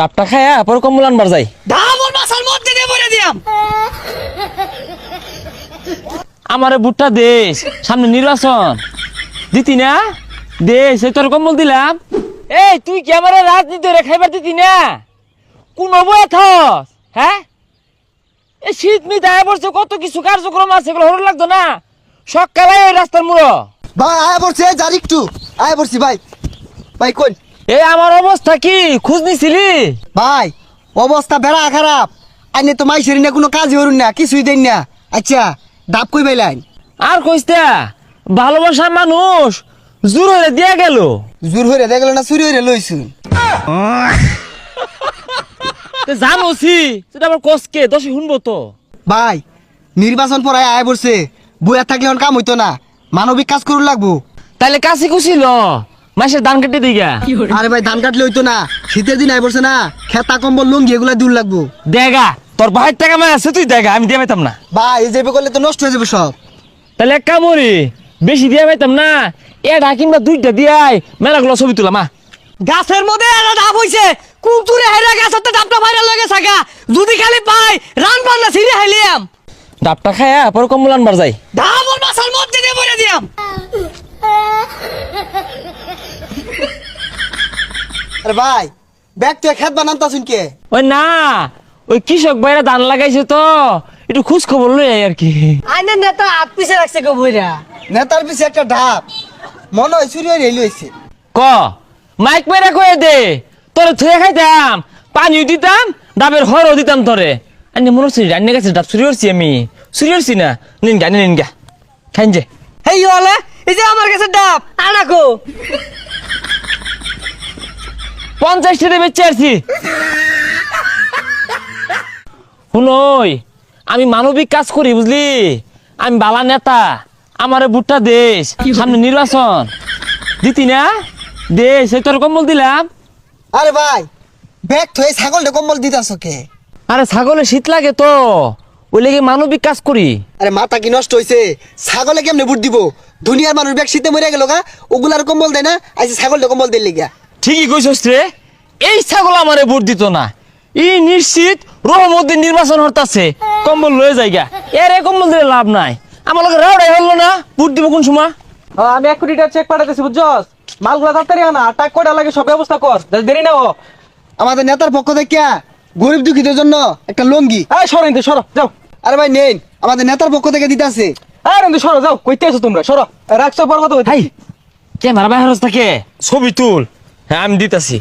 ডাবটা খায়া পরে কম্বল আনবার যাই। ধামর মাসার মধ্যে দিয়ে বলে দিয়াম। আমারে বুটটা দেশ, সামনে নির্বাচন দিতি না, দেশ এই তোর কম্বল দিলাম। এই তুই কি আমার রাজনীতি রে খাইবার দিতি না? কোন বয়ে থস? হ্যাঁ, এই শীত মি দায় পড়ছে, কত কিছু কার্যক্রম আছে, এগুলো হরণ লাগতো না? সকালে এই রাস্তার মুড়ো ভাই আয়া পড়ছে, যার একটু আয়া পড়ছি ভাই। ভাই কই? এই আমার অবস্থা কি খোঁজ নিছিলি? ভাই অবস্থা বেড়া খারাপ। আইনে তো মাইসের না কোনো কাজই হরুন না, কিছুই দেন না। আচ্ছা ডাব কই পাইলেন? আর কইস্তা ভালোবাসার মানুষ জোর হয়ে দিয়া গেল। জোর হইরে দেখল না, চুরি হইরে লইছুন। জানোছি সেটা আবার কসকে দশে শুনবো তো। ভাই নির্বাচন পড়ায় আয়া পড়ছে, বইয়া থাকলে এখন কাম হইতো না, মানবিক কাজ করুন লাগবো। তাইলে কাছে কুছিল মাসের ধান কেটে দিগা। আরে ভাই ধান কাটলে হইতো না, শীতের দিন আয় পড়ছে না, খেতা কম্বল লুঙ্গি এগুলা দূর লাগবো। দেগা তোর ভাইয়ের টাকা মায় আছে, তুই দেখা, আমি দিয়ে পাইতাম না। ভাই এই যাবে করলে তো নষ্ট হয়ে যাবে সব। তাহলে এক কামড়ি বেশি দিয়ে পাইতাম না, এটা কিংবা দুইটা দিয়াই মেলাগুলো ছবি তুলাম। গাছের মধ্যে একটা ডাব হইছে, কুমতুরে হেরা গাছের তো ডাবটা ভাইরাল হয়ে গেছে গা। যদি খালি পাই রান বান্না ছিঁড়ে হাইলিয়াম। ডাবটা খায়া পরে কম্বল আনবার যাই। ধামর মাসার মধ্যে দিয়ে বলে দিয়াম। আরে ভাই ব্যাগ তো খেত বানান তাছুন কে? ওই না, ওই কৃষক ভাইরা ধান লাগাইছে তো একটু খোঁজ খবর লই আর কি। আইনের নেতা হাত পিছে রাখছে গো বইরা। নেতার পিছে একটা ঢাপ, মনে হয় চুরি হইরে লইছে। ক মাইক মেরা কয়ে দে, তোরে থুয়ে খাইতাম, পানিও দিতাম, ডাবের হরও দিতাম তোরে। আনি মনে হচ্ছে রান্না গেছে ডাব চুরি করছি, আমি চুরি করছি না। নিনগা নিনগা খাইন যে। হেই হলে এই যে আমার কাছে ডাব আনাকো। 50 টাকা বেচে আসছি। শুনই আমি মানবিক কাজ করি বুঝলি, আমি বালা নেতা, আমারে বুটটা দেশ, সামনে নির্বাচন দিতি না, দেশ এই তোর কম্বল দিলাম। আরে ভাই ব্যাগ তো এই ছাগলটা কম্বল দিতাছ কে? আরে ছাগলে শীত লাগে তো, ওই লেগে মানবিক কাজ করি। আরে মাথা কি নষ্ট হইছে? ছাগলে কেমনে বুট দিব? দুনিয়ার মানুষ ব্যাগ শীতে মরে গেল গা, ওগুলার কম্বল দেয় না, আজ ছাগলটা কম্বল দিল গিয়া। ঠিকই কইছস রে, এই ছাগল আমারে ভোট দিত না। ই নিশ্চিত রহমতের নির্বাচন হতাছে, কম্বল লয়ে যাইগা। এর কম্বল দিলে লাভ নাই, আমার লগে রাউডাই হলো না। ভোট দিব কোন সময়? আমি 1 কোটি টাকা চেক পাঠাতেছি বুঝছস? মালগুলা তাড়াতাড়ি আনা, টাকা কয়টা লাগে সব ব্যবস্থা কর, দেরি না ও। আমাদের নেতার পক্ষ থেকে গরিব দুঃখীদের জন্য একটা লঙ্গি। এই সরো ইন্দু সরো যাও। আরে ভাই নেন, আমাদের নেতার পক্ষ থেকে দিতাছে। আরে ইন্দু সরো যাও, কইতে আছো তোমরা? সরো রাখছো পর কথা হাই ক্যামেরা বাইরে থাকে, ছবি তুল। হ্যাঁ আমি দিতাছি।